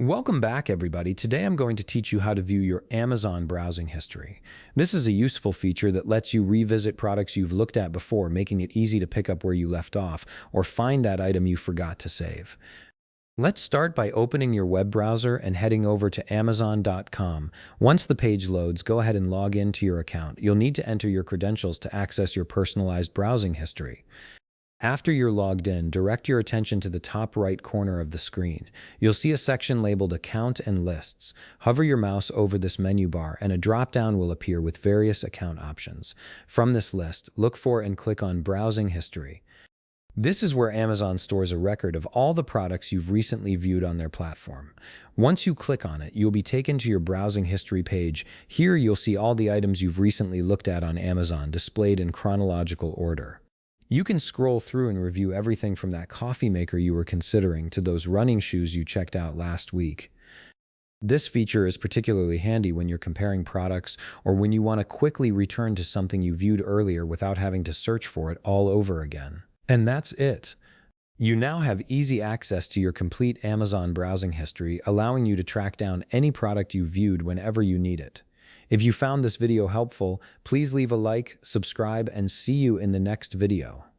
Welcome back, everybody. Today I'm going to teach you how to view your Amazon browsing history. This is a useful feature that lets you revisit products you've looked at before, making it easy to pick up where you left off or find that item you forgot to save. Let's start by opening your web browser and heading over to Amazon.com. Once the page loads, go ahead and log into your account. You'll need to enter your credentials to access your personalized browsing history. After you're logged in, direct your attention to the top right corner of the screen. You'll see a section labeled Account and Lists. Hover your mouse over this menu bar and a drop-down will appear with various account options. From this list, look for and click on Browsing History. This is where Amazon stores a record of all the products you've recently viewed on their platform. Once you click on it, you'll be taken to your browsing history page. Here you'll see all the items you've recently looked at on Amazon displayed in chronological order. You can scroll through and review everything from that coffee maker you were considering to those running shoes you checked out last week. This feature is particularly handy when you're comparing products or when you want to quickly return to something you viewed earlier without having to search for it all over again. And that's it. You now have easy access to your complete Amazon browsing history, allowing you to track down any product you viewed whenever you need it. If you found this video helpful, please leave a like, subscribe, and see you in the next video.